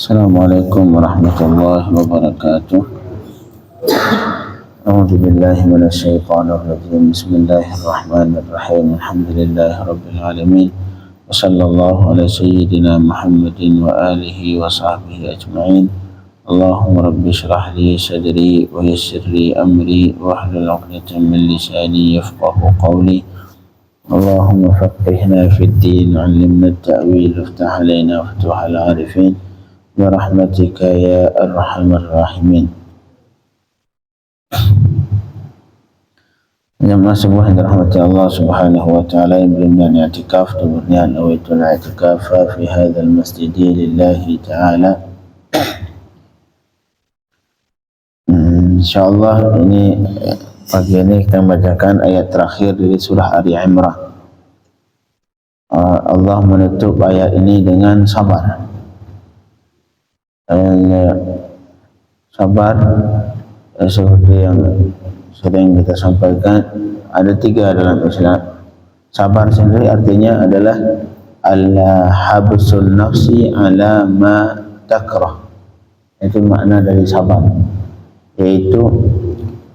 Assalamualaikum warahmatullahi wabarakatuh. A'udzu billahi minasyaitonir rajim. Bismillahirrahmanirrahim. Alhamdulillahi rabbil alamin. Wa sallallahu ala sayyidina Muhammadin wa alihi wa sahbihi ajma'in. Allahumma rabbi shrah li sadri wa yassir li amri wa hlul 'uqdatam min lisani yafqahu qawli. Allahumma faqihna fid din 'allimna at-ta'wil waftah 'alaina futuhal 'arifin. Birahmatika ya arhamar rahimin. Jemaah sebuah yang dirahmati Allah subhanahu wa ta'ala yang berniat i'tikaf dan berniat nawaitul i'tikaf fi hadzal masjid lillahi ta'ala. InsyaAllah ini pagi ini kita membacakan ayat terakhir dari surah Ali Imran. Allah menutup ayat ini dengan sabar. Sabar seperti yang sering kita sampaikan, ada tiga dalam Islam. Sabar sendiri artinya adalah al-habsul nafsi ala ma takrah. Itu makna dari sabar, yaitu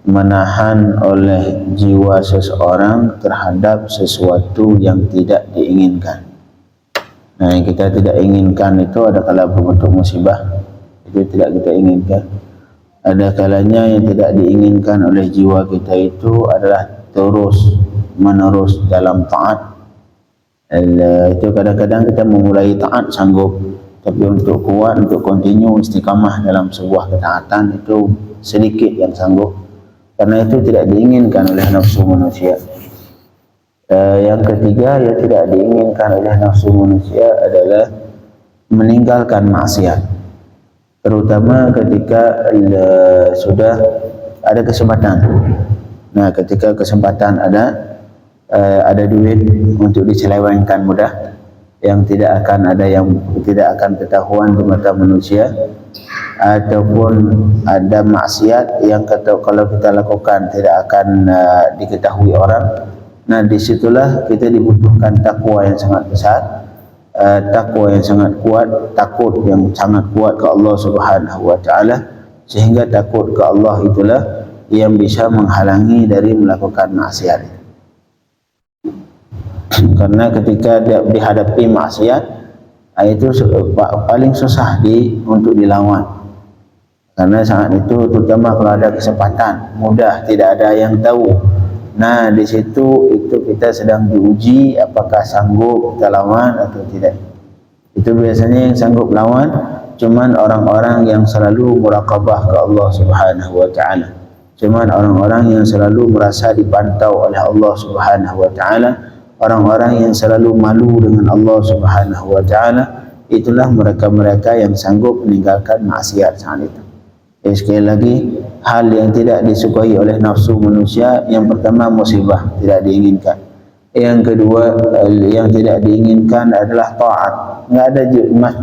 menahan oleh jiwa seseorang terhadap sesuatu yang tidak diinginkan. Nah, yang kita tidak inginkan itu ada kala berbentuk musibah, itu tidak kita inginkan. Ada kalanya yang tidak diinginkan oleh jiwa kita itu adalah terus menerus dalam taat. Itu kadang-kadang kita memulai taat sanggup, tapi untuk kuat, untuk continue istiqamah dalam sebuah ketaatan itu sedikit yang sanggup, karena itu tidak diinginkan oleh nafsu manusia. Yang ketiga yang tidak diinginkan oleh nafsu manusia adalah meninggalkan maksiat, terutama ketika sudah ada kesempatan. Nah, ketika kesempatan ada duit untuk diselewengkan mudah, yang tidak akan ketahuan di mata manusia, ataupun ada maksiat yang kalau kita lakukan tidak akan diketahui orang. Nah, disitulah kita dibutuhkan takwa yang sangat besar, takwa yang sangat kuat, takut yang sangat kuat ke Allah subhanahu wa ta'ala, sehingga takut ke Allah itulah yang bisa menghalangi dari melakukan maksiat. Karena ketika dihadapi maksiat, itu paling susah untuk dilawan. Karena saat itu terutama kalau ada kesempatan, mudah, tidak ada yang tahu. Nah, di situ itu kita sedang diuji apakah sanggup kita lawan atau tidak. Itu biasanya yang sanggup lawan cuman orang-orang yang selalu muraqabah ke Allah subhanahu wa ta'ala. Cuman orang-orang yang selalu merasa dipantau oleh Allah subhanahu wa ta'ala, orang-orang yang selalu malu dengan Allah subhanahu wa ta'ala, itulah mereka-mereka yang sanggup meninggalkan maksiat saat itu. Sekali lagi, hal yang tidak disukai oleh nafsu manusia, yang pertama musibah, tidak diinginkan. Yang kedua, yang tidak diinginkan adalah taat. Enggak ada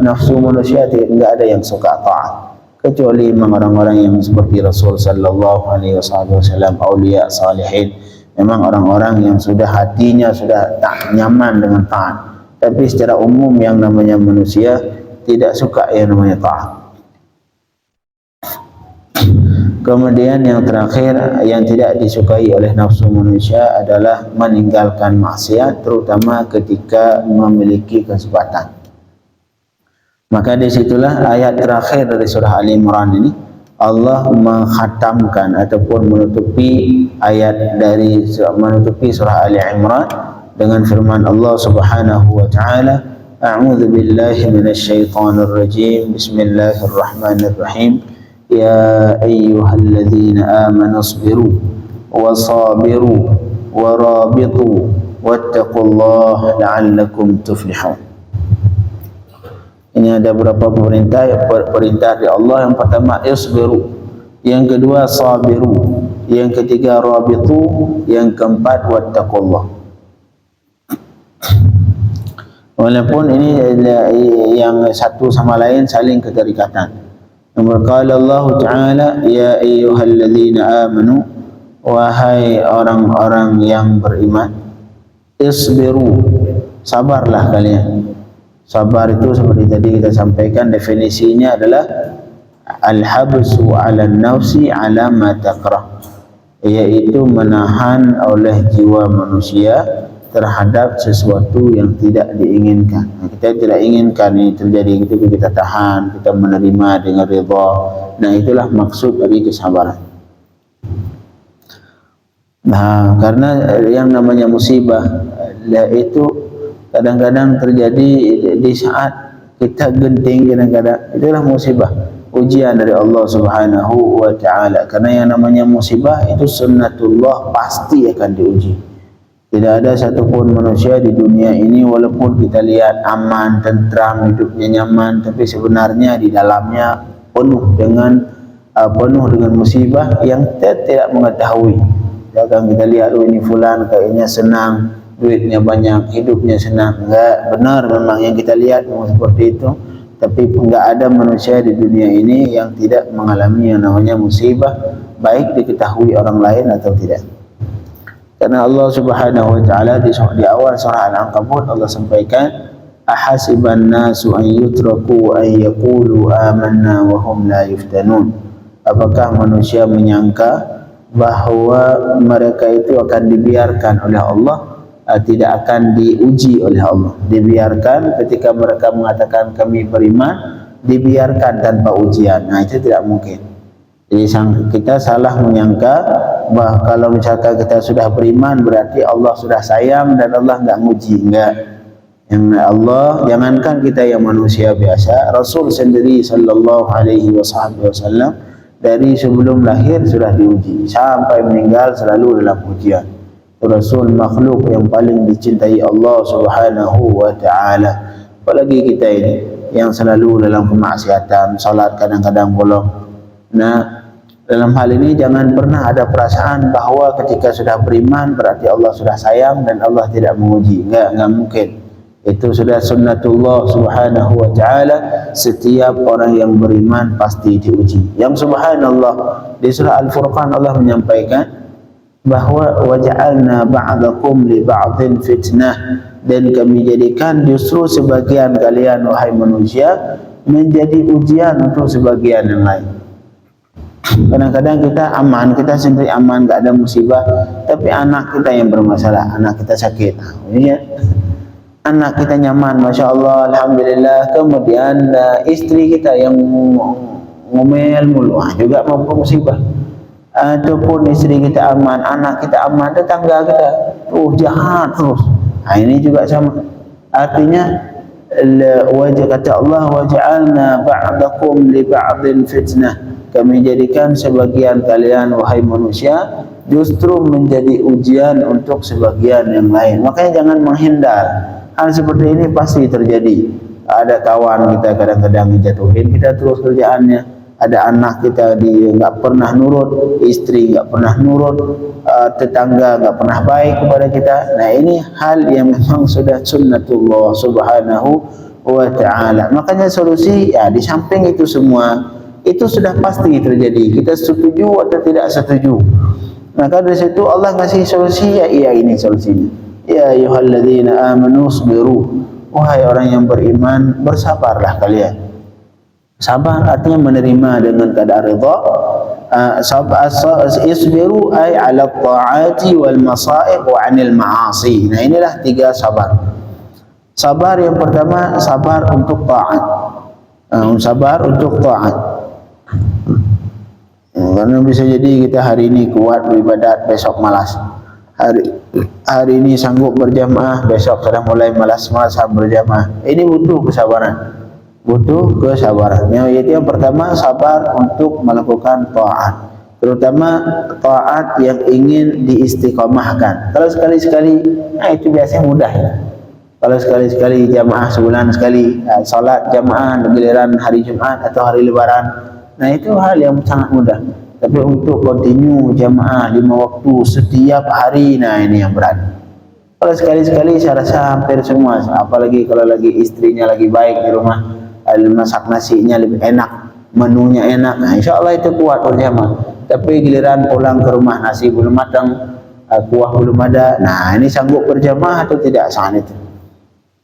nafsu manusia, enggak ada yang suka taat, kecuali orang-orang yang seperti Rasul sallallahu alaihi wasallam, aulia salihin. Memang orang-orang yang sudah hatinya sudah tak nyaman dengan taat. Tapi secara umum yang namanya manusia tidak suka yang namanya taat. Kemudian yang terakhir yang tidak disukai oleh nafsu manusia adalah meninggalkan maksiat, terutama ketika memiliki kesempatan. Maka disitulah ayat terakhir dari surah Ali Imran ini, Allah menghatamkan ataupun menutupi surah Ali Imran dengan firman Allah subhanahu wa ta'ala, A'udzu billahi minasyaitonir rajim. Bismillahirrahmanirrahim. Ya ayyuhalladzina amanu isbiru wasabiru warabitu wattaqullaha la'allakum tuflihun. Ini ada beberapa perintah dari Allah. Yang pertama isbiru, yang kedua sabiru, yang ketiga rabitu, yang keempat wattaqullah. Walaupun ini yang satu sama lain saling keterikatan. Berkata Allah Ta'ala, ya ayyuhalladzina amanu, wahai orang-orang yang beriman, isbiru, sabarlah kalian. Sabar itu seperti tadi kita sampaikan, definisinya adalah al-habsu 'ala an-nafsi 'ala ma takrah, yaitu menahan oleh jiwa manusia terhadap sesuatu yang tidak diinginkan. Kita tidak inginkan ini terjadi, itu kita tahan, kita menerima dengan ridha. Nah, itulah maksud dari kesabaran. Nah, karena yang namanya musibah itu kadang-kadang terjadi di saat kita genting, kadang-kadang itulah musibah, ujian dari Allah Subhanahu wa taala. Karena yang namanya musibah itu sunnatullah, pasti akan diuji. Tidak ada satupun manusia di dunia ini, walaupun kita lihat aman, tentram, hidupnya nyaman, tapi sebenarnya di dalamnya penuh dengan musibah yang kita tidak mengetahui. Jangan kita lihat, ini fulan kayaknya senang, duitnya banyak, hidupnya senang. Enggak benar memang yang kita lihat seperti itu, tapi enggak ada manusia di dunia ini yang tidak mengalami yang namanya musibah, baik diketahui orang lain atau tidak. Karena Allah Subhanahu wa taala di awal surah Al-Ankabut Allah sampaikan, ahasiban nasu an yutraku an yaqulu amanna wa hum la yuftanun. Apakah manusia menyangka bahwa mereka itu akan dibiarkan oleh Allah, tidak akan diuji oleh Allah, dibiarkan ketika mereka mengatakan kami beriman, dibiarkan tanpa ujian? Nah, itu tidak mungkin. Jadi kita salah menyangka bahwa kalau misalkan kita sudah beriman berarti Allah sudah sayang dan Allah enggak nguji. Enggak. Yang Allah, jangankan kita yang manusia biasa, Rasul sendiri sallallahu alaihi wasallam dari sebelum lahir sudah diuji, sampai meninggal selalu dalam ujian. Rasul makhluk yang paling dicintai Allah Subhanahu wa taala. Apalagi kita ini yang selalu dalam kemaksiatan, salat kadang-kadang bolong. Nah, dalam hal ini jangan pernah ada perasaan bahwa ketika sudah beriman berarti Allah sudah sayang dan Allah tidak menguji. Enggak mungkin. Itu sudah sunnatullah Subhanahu wa taala, setiap orang yang beriman pasti diuji. Yang subhanallah, di surah Al-Furqan Allah menyampaikan bahwa waja'alna ba'dakum li ba'din fitnah, dan kami jadikan justru sebagian kalian wahai manusia menjadi ujian untuk sebagian yang lain. Kadang-kadang kita aman, kita sendiri aman, enggak ada musibah, tapi anak kita yang bermasalah, anak kita sakit, ya. Anak kita nyaman, masya Allah, alhamdulillah, kemudian istri kita yang ngomel mulu, juga mampu musibah. Ataupun istri kita aman, anak kita aman, tetangga kita jahat terus. Nah, ini juga sama. Artinya wajah kata Allah, waja'alna ba'dakum li ba'din fitnah, kami jadikan sebagian kalian wahai manusia justru menjadi ujian untuk sebagian yang lain. Makanya jangan menghindar. Hal seperti ini pasti terjadi. Ada kawan kita kadang-kadang dijatuhin, kita terus kerjaannya. Ada anak kita dia enggak pernah nurut, istri enggak pernah nurut, tetangga enggak pernah baik kepada kita. Nah, ini hal yang memang sudah sunnatullah Subhanahu wa taala. Makanya solusi ya di samping itu semua itu sudah pasti terjadi. Kita setuju atau tidak setuju, maka dari situ Allah ngasih solusi, ya iya ini solusinya. Ya ayyuhalladzina amanu sabiru, wahai orang yang beriman, bersabarlah kalian. Sabar artinya menerima dengan keadaan ridha. Isbiru ay ala ta'ati wal masa'ib wa 'anil ma'asi. Nah, inilah tiga sabar. Sabar yang pertama, sabar untuk taat. Sabar untuk taat. Karena bisa jadi kita hari ini kuat beribadat, besok malas. Hari ini sanggup berjamaah, besok sudah mulai malas-malasan berjamaah. Ini butuh kesabaran. Butuh kesabaran. Yaitu yang pertama, sabar untuk melakukan taat, terutama taat yang ingin diistiqomahkan. Kalau sekali-sekali, nah itu biasanya mudah ya. Kalau sekali-sekali jamaah sebulan sekali, salat jamaah giliran hari Jumat atau hari Lebaran, nah itu hal yang sangat mudah. Tapi untuk kontinu jamaah 5 waktu setiap hari, nah ini yang berat. Kalau sekali-sekali saya rasa hampir semua, apalagi kalau lagi istrinya lagi baik di rumah, masak nasinya lebih enak, menunya enak, nah insya Allah itu kuat berjamaah. Tapi giliran pulang ke rumah nasi belum matang, kuah belum ada, nah ini sanggup berjamaah atau tidak saat itu?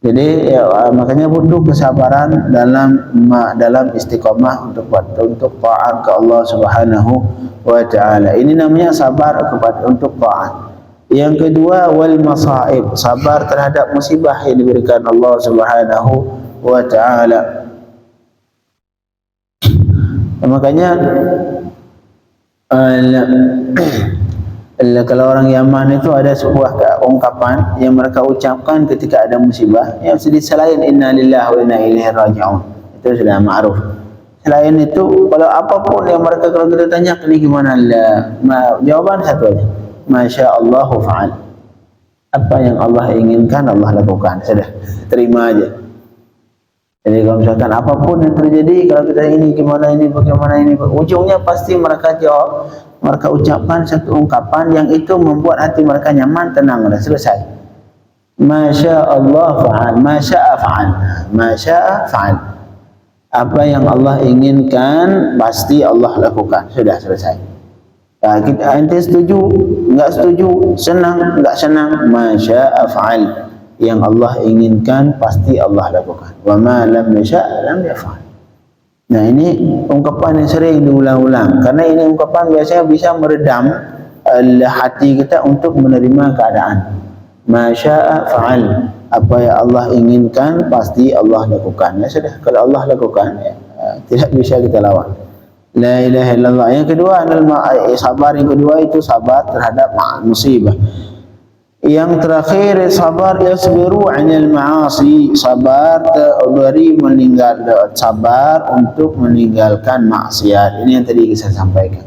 Jadi makanya butuh kesabaran dalam istiqomah untuk taat ke Allah Subhanahu wa taala. Ini namanya sabar untuk taat. Yang kedua, wal masaib, sabar terhadap musibah yang diberikan Allah Subhanahu wa taala. Makanya kalau orang Yaman itu ada sebuah ungkapan yang mereka ucapkan ketika ada musibah, yang selain inna lillahi wa inna ilaihi raji'un, itu sudah ma'ruf. Selain itu, kalau apapun yang mereka, kalau kita tanya ini gimana, jawaban satu aja, masya Allahu fa'al. Apa yang Allah inginkan Allah lakukan, sudah terima aja. Jadi kalau misalkan apapun yang terjadi, kalau kita ini gimana ini, bagaimana ini, ujungnya pasti mereka jawab, mereka ucapkan satu ungkapan yang itu membuat hati mereka nyaman, tenang, sudah selesai. Masya Allah fa'al, masya fa'al, masya fa'al. Apa yang Allah inginkan pasti Allah lakukan, sudah selesai. Nah, kita ente setuju, enggak setuju, senang, enggak senang, masya fa'al. Yang Allah inginkan pasti Allah lakukan. Wa ma lam yasha' lam yaf'al. Nah, ini ungkapan yang sering diulang-ulang, karena ini ungkapan biasanya bisa meredam hati kita untuk menerima keadaan. Ma syaa fa'al. Apa yang Allah inginkan pasti Allah lakukan. Ya sudah, kalau Allah lakukan, ya, tidak bisa kita lawan. La ilaha illallah. Yang kedua adalah sabar. Yang kedua itu sabar terhadap musibah. Yang terakhir sabar yasbiru 'anil ma'asi, sabar dari sabar untuk meninggalkan maksiat. Ini yang tadi saya sampaikan.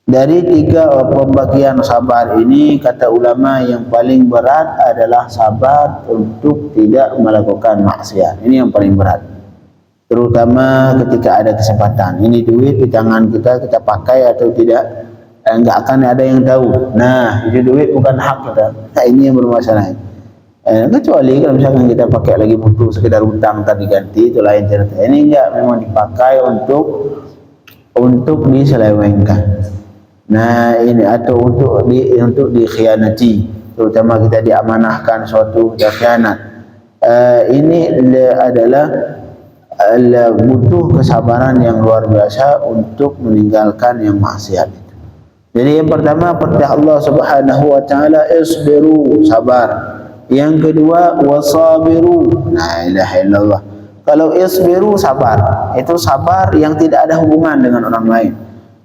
Dari tiga pembagian sabar ini, kata ulama yang paling berat adalah sabar untuk tidak melakukan maksiat. Ini yang paling berat. Terutama ketika ada kesempatan. Ini duit di tangan kita, kita pakai atau tidak, enggak akan ada yang tahu. Nah, itu duit bukan hak kita. Nah, ini yang bermasalah. Kecuali kalau misalkan kita pakai lagi butuh sekedar hutang tadi ganti, itu lain cerita. Ini enggak, memang dipakai untuk diselewengkan. Nah, ini atau untuk dikhianati, terutama kita diamanahkan suatu khianat. Ini adalah butuh kesabaran yang luar biasa untuk meninggalkan yang maksiat. Jadi yang pertama perintah Allah Subhanahu wa taala, isbiru, sabar. Yang kedua wasabiru, la ilaha illallah. Kalau isbiru sabar, itu sabar yang tidak ada hubungan dengan orang lain.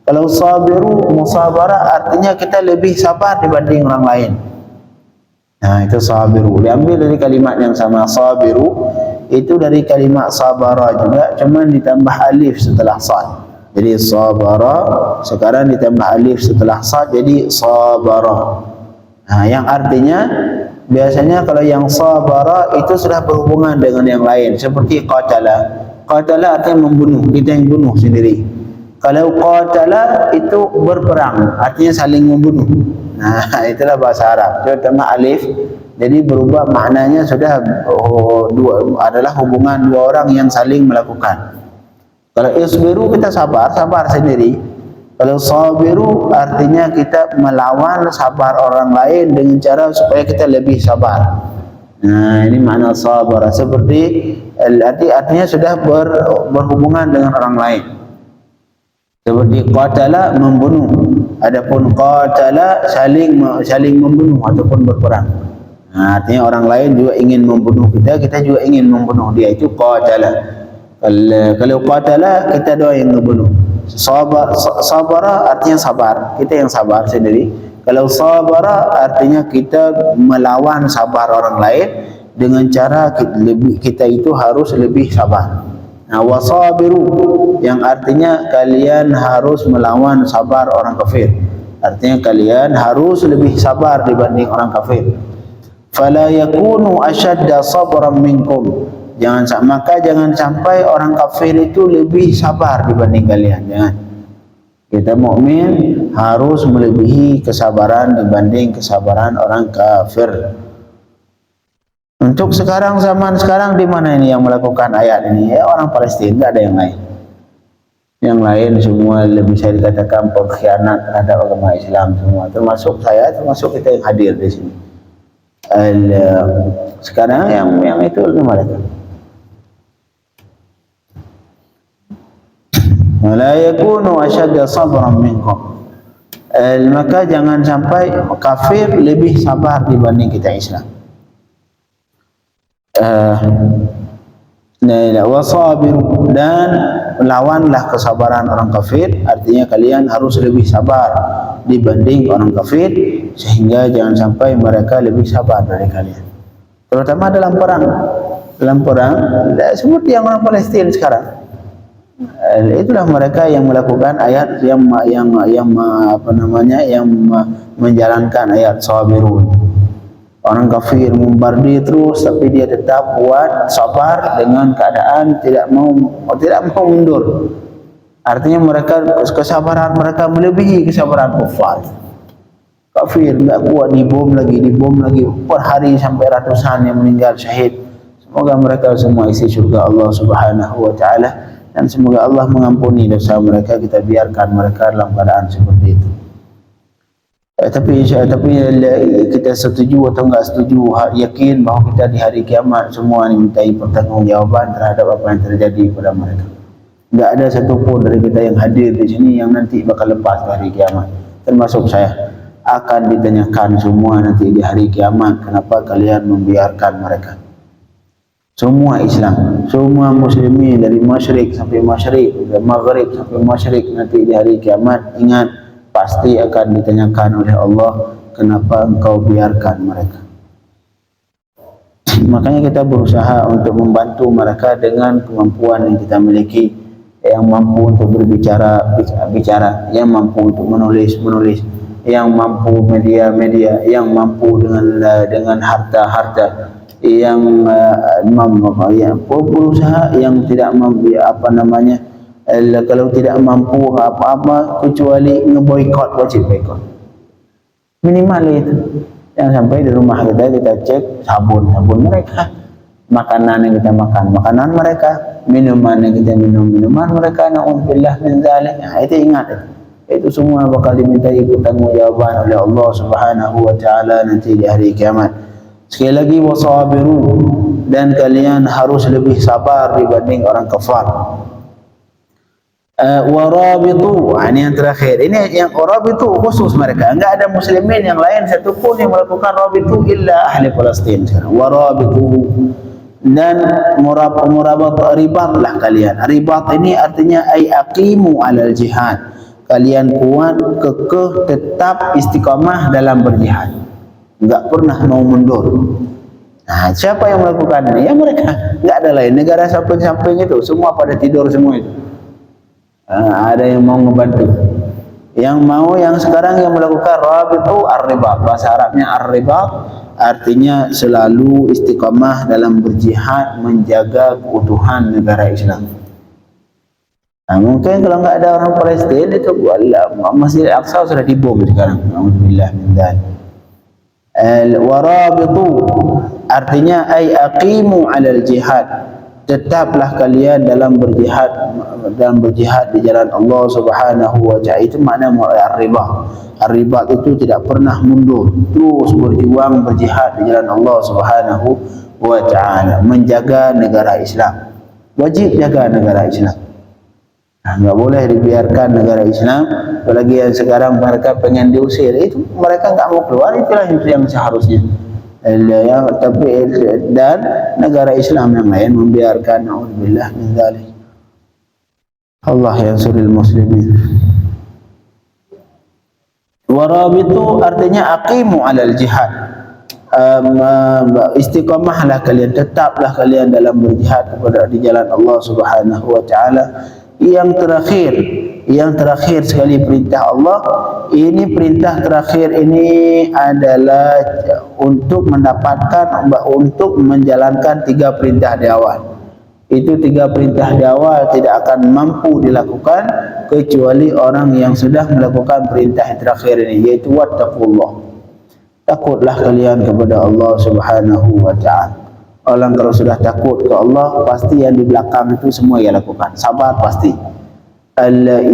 Kalau sabiru musabarah, artinya kita lebih sabar dibanding orang lain. Nah, itu sabiru. Diambil dari kalimat yang sama, sabiru itu dari kalimat sabara juga, cuman ditambah alif setelah sad. Jadi sabara, sekarang ditambah alif setelah sad, jadi sabara. Nah, yang artinya biasanya kalau yang sabara itu sudah berhubungan dengan yang lain, seperti qatala. Qatala artinya membunuh, kita yang bunuh sendiri. Kalau qatala itu berperang, artinya saling membunuh. Nah, itulah bahasa Arab. Terutama alif, jadi berubah maknanya, sudah adalah hubungan dua orang yang saling melakukan. Kalau isbiru kita sabar sendiri. Kalau sabiru artinya kita melawan sabar orang lain dengan cara supaya kita lebih sabar. Nah, ini makna sabar. Seperti artinya sudah berhubungan dengan orang lain. Seperti qatala, membunuh. Adapun qatala saling membunuh ataupun berperang. Nah, artinya orang lain juga ingin membunuh kita, kita juga ingin membunuh dia, itu qatala. Kalau qatala, kita doa yang membunuh. Sabara artinya sabar, kita yang sabar sendiri. Kalau sabara artinya kita melawan sabar orang lain dengan cara kita itu harus lebih sabar. Nah, wasabiru yang artinya kalian harus melawan sabar orang kafir. Artinya kalian harus lebih sabar dibanding orang kafir. Fala yakunu ashadda sabran minkum. Maka jangan sampai orang kafir itu lebih sabar dibanding kalian. Jangan. Kita mukmin harus melebihi kesabaran dibanding kesabaran orang kafir. Untuk zaman sekarang di mana ini yang melakukan ayat ini? Ya, orang Palestina, tidak ada yang lain. Yang lain semua lebih bisa dikatakan pengkhianat terhadap agama Islam semua. Termasuk saya, termasuk kita yang hadir di sini. Sekarang yang itu mereka la yakunu ashadda sabran minkum, maka jangan sampai kafir lebih sabar dibanding kita Islam. Wasabiru, dan lawanlah kesabaran orang kafir, artinya kalian harus lebih sabar dibanding orang kafir, sehingga jangan sampai mereka lebih sabar dari kalian, terutama dalam perang seperti yang orang Palestina sekarang. Itulah mereka yang melakukan ayat yang menjalankan ayat sabirun. Orang kafir membardi terus, tapi dia tetap kuat, sabar dengan keadaan tidak mau mundur. Artinya mereka, kesabaran mereka melebihi kesabaran kafir. Kafir enggak kuat, dibom lagi per hari sampai ratusan yang meninggal syahid. Semoga mereka semua isi surga Allah Subhanahu wa taala, dan semoga Allah mengampuni dosa mereka. Kita biarkan mereka dalam keadaan seperti itu. Tapi kita setuju atau enggak setuju, yakin bahawa kita di hari kiamat semua dimintai pertanggungjawaban terhadap apa yang terjadi pada mereka. Enggak ada satupun dari kita yang hadir di sini yang nanti bakal lepas dari hari kiamat, termasuk saya. Akan ditanyakan semua nanti di hari kiamat, kenapa kalian membiarkan mereka. Semua Islam, semua muslimin dari masyrik sampai masyrik, dari maghrib sampai masyrik, nanti di hari kiamat ingat, pasti akan ditanyakan oleh Allah, kenapa engkau biarkan mereka. Makanya kita berusaha untuk membantu mereka dengan kemampuan yang kita miliki, yang mampu untuk berbicara, yang mampu untuk menulis, yang mampu media, yang mampu dengan harta, yang berusaha, yang tidak kalau tidak mampu apa-apa kecuali ngeboikot, wajib boikot minimal itu. Yang sampai di rumah kita cek sabun mereka, makanan yang kita makan makanan mereka, minuman yang kita minum minuman mereka, na'udzubillah min dzalik. Itu ingat, itu semua bakal dimintai pertanggungjawaban oleh Allah Subhanahu wa taala nanti di hari kiamat. Sekali lagi, wasabiru, dan kalian harus lebih sabar dibanding orang kafir. Warabitu, ini yang terakhir. Ini yang warabitu khusus mereka. Enggak ada muslimin yang lain satupun yang melakukan rabitu illa ahli Palestin sekarang. Warabitu, dan murabat, ribatlah kalian. Ribat ini artinya ay aqimu alal jihad. Kalian kuat, kekeh, tetap istiqamah dalam berjihad. Enggak pernah mau mundur. Nah, siapa yang melakukan ini? Ya mereka. Enggak ada lain. Negara samping-samping itu semua pada tidur semua itu. Ada yang mau membantu, yang sekarang yang melakukan rabitu ar-ribat. Bahasa Arabnya ar-ribat, artinya selalu istiqamah dalam berjihad menjaga keutuhan negara Islam. Nah, mungkin kalau enggak ada orang Palestin itu Masjid Al-Aqsa sudah dibom sekarang. Alhamdulillah min dzalik. Warabitu artinya ay aqimu 'alal jihad. Tetaplah kalian dalam berjihad di jalan Allah Subhanahu wa taala. Itu makna ar-ribat. Ar-ribat itu tidak pernah mundur, terus berjuang berjihad di jalan Allah Subhanahu wa taala, menjaga negara Islam. Wajib jaga negara Islam. Enggak boleh dibiarkan negara Islam, apalagi yang sekarang mereka pengen diusir, itu mereka enggak mau keluar, itulah yang seharusnya. Dan negara Islam yang lain membiarkan, na'udzubillah min dzalik. Allah yansurul muslimin. Warabitu artinya aqimu 'alal jihad. Istiqamahlah kalian, tetaplah kalian dalam berjihad kepada di jalan Allah Subhanahu wa taala. Yang terakhir sekali perintah Allah, ini perintah terakhir ini adalah untuk menjalankan 3 perintah di awal. Itu 3 perintah di awal tidak akan mampu dilakukan kecuali orang yang sudah melakukan perintah yang terakhir ini, yaitu wattaqullah. Takutlah kalian kepada Allah Subhanahu wa taala. Orang kalau sudah takut ke Allah, pasti yang di belakang itu semua ia lakukan. Sabar pasti.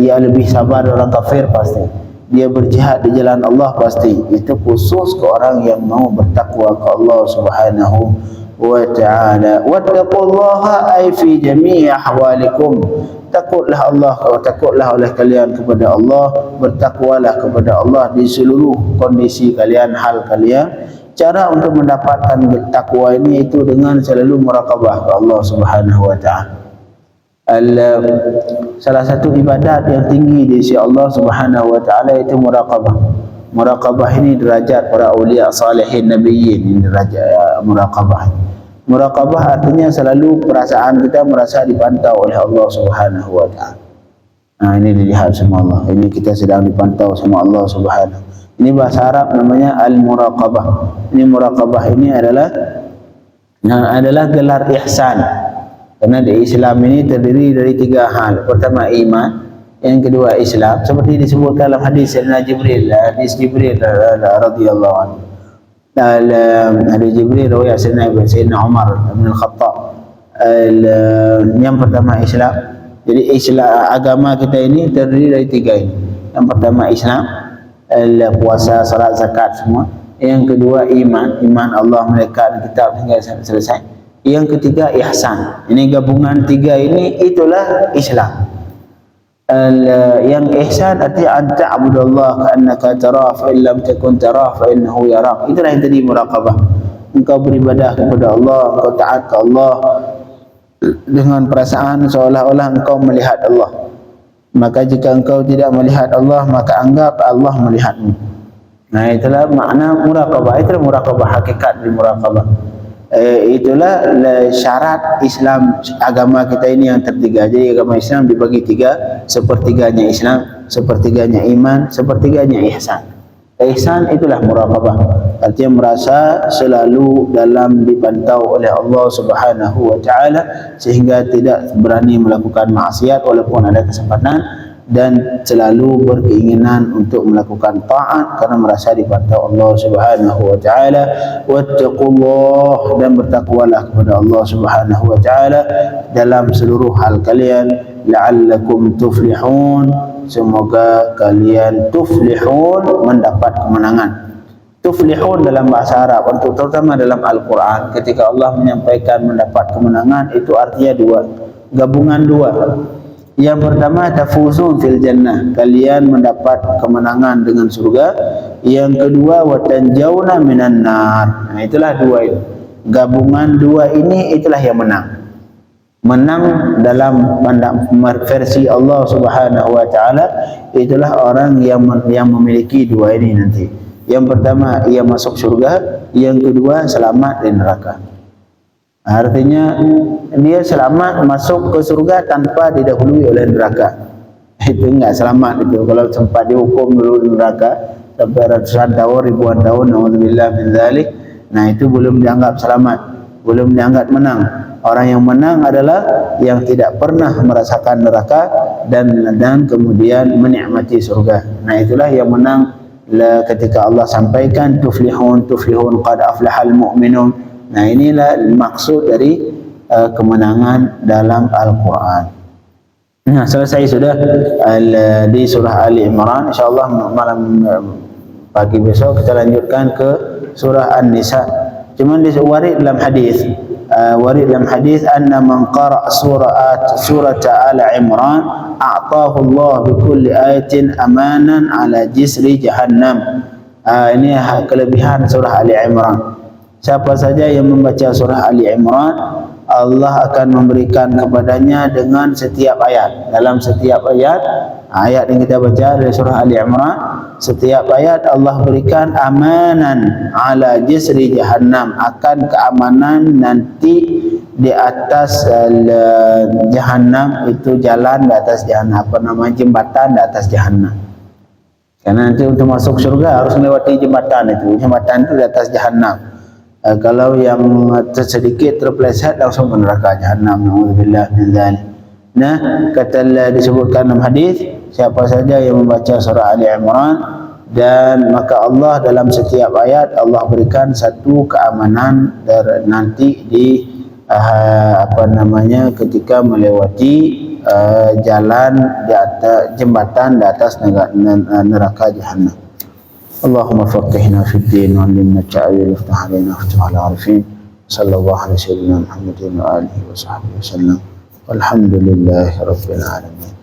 Ia lebih sabar orang kafir pasti. dia berjihad di jalan Allah pasti. Itu khusus ke orang yang mau bertakwa ke Allah Subhanahu wa ta'ala. Wattaqullaha ay fi jami'i ahwalikum. Takutlah Allah, takutlah oleh kalian kepada Allah, bertakwalah kepada Allah di seluruh kondisi kalian, hal kalian. Cara untuk mendapatkan takwa ini itu dengan selalu muraqabah ke Allah Subhanahu wa ta'ala. Salah satu ibadat yang tinggi di sisi Allah Subhanahu wa ta'ala itu muraqabah. Muraqabah ini derajat para awliya salihin nabiyyin, ini derajat muraqabah. Muraqabah artinya selalu perasaan kita merasa dipantau oleh Allah Subhanahu wa ta'ala. Nah, ini dilihat sama Allah. Ini kita sedang dipantau sama Allah Subhanahu. Ini bahasa Arab namanya al-muraqabah. Ini muraqabah ini adalah gelar ihsan. Karena di Islam ini terdiri dari 3 hal. Pertama iman, yang kedua Islam, seperti disebutkan dalam hadis Jibril, hadis Jibril radhiyallahu anhu. Hadis Jibril riwayat Sayyidina Umar bin Al-Khattab. Yang pertama Islam. Jadi Islam, agama kita ini terdiri dari 3 ini. Yang pertama Islam, puasa, salat, zakat semua. Yang kedua iman Allah, malaikat, kitab hingga selesai. Yang ketiga ihsan. Ini gabungan 3 ini itulah Islam. Yang ihsan artinya an ta'budallah ka'annaka tarah fa in lam takun tarah fa innahu yarak. Itulah yang tadi muraqabah. Engkau beribadah kepada Allah, engkau taat ke Allah dengan perasaan seolah-olah engkau melihat Allah. Maka jika engkau tidak melihat Allah, maka anggap Allah melihatmu. Nah, itulah makna muraqabah. Itulah muraqabah, hakikat dari muraqabah. Itulah syarat Islam, agama kita ini yang tertiga. Jadi agama Islam dibagi 3, sepertiganya Islam, sepertiganya iman, sepertiganya ihsan. Ihsan itulah muraqabah, artinya merasa selalu dalam dipantau oleh Allah Subhanahu wa ta'ala, sehingga tidak berani melakukan maksiat walaupun ada kesempatan, dan selalu berkeinginan untuk melakukan taat karena merasa dipantau Allah Subhanahu wa ta'ala. Wattaqullah, dan bertakwalah kepada Allah Subhanahu wa ta'ala dalam seluruh hal kalian, la'allakum tuflihun, semoga kalian tuflihun, mendapat kemenangan. Tuflihun dalam bahasa Arab, untuk terutama dalam Al-Quran, ketika Allah menyampaikan mendapat kemenangan, itu artinya 2, gabungan 2. Yang pertama tafuzun fil jannah, kalian mendapat kemenangan dengan surga. Yang kedua watanjauna minan nar. Nah, itulah 2 itu. Gabungan 2 ini itulah yang menang. Menang dalam versi Allah Subhanahu wa ta'ala, itulah orang yang memiliki 2 ini nanti. Yang pertama ia masuk surga, yang kedua selamat dari neraka. Artinya dia selamat masuk ke surga tanpa didahului oleh neraka. Itu enggak selamat itu. Kalau sempat dihukum dulu di neraka sampai ratusan tahun, ribuan tahun, naudzubillah min dzalik, nah itu belum dianggap selamat, belum dianggap menang. Orang yang menang adalah yang tidak pernah merasakan neraka dan kemudian menikmati surga. Nah, itulah yang menang. Ketika Allah sampaikan tuflihun qad aflahal mu'minun. Nah, inilah maksud dari kemenangan dalam Al-Quran. Nah, selesai sudah di surah Ali Imran. InsyaAllah malam pagi besok kita lanjutkan ke surah An-Nisa. Cuman warid dalam hadis, anna man qara' surat Al Imran a'tahu Allah bi kulli ayatin amanan ala jisri jahannam. Ini kelebihan surah Ali Imran. Siapa saja yang membaca surah Ali Imran, Allah akan memberikan kepadanya dengan setiap ayat. Dalam setiap ayat yang kita baca dari surah Ali Imran, setiap ayat Allah berikan amanan ala jisri jahannam, akan keamanan nanti di atas jahannam, itu jalan di atas jahannam, jembatan di atas jahannam. Karena nanti untuk masuk surga harus melewati jembatan itu. Jembatan itu di atas jahannam. Kalau yang sedikit terpeleset langsung ke neraka jahannam, naudzubillah min dzalik. Nah, disebutkan dalam hadis, siapa saja yang membaca surah Ali Imran, dan maka Allah dalam setiap ayat Allah berikan satu keamanan nanti di ketika melewati jalan di atas jembatan di atas neraka Jahannam. Allahumma faqihna fid din wa 'allimna at-ta'wil waftah 'alaina futuhal 'arifin. Sallallahu alaihi sayyidina Muhammadin wa alihi wa sahbihi wasallam. Walhamdulillahi rabbil alamin.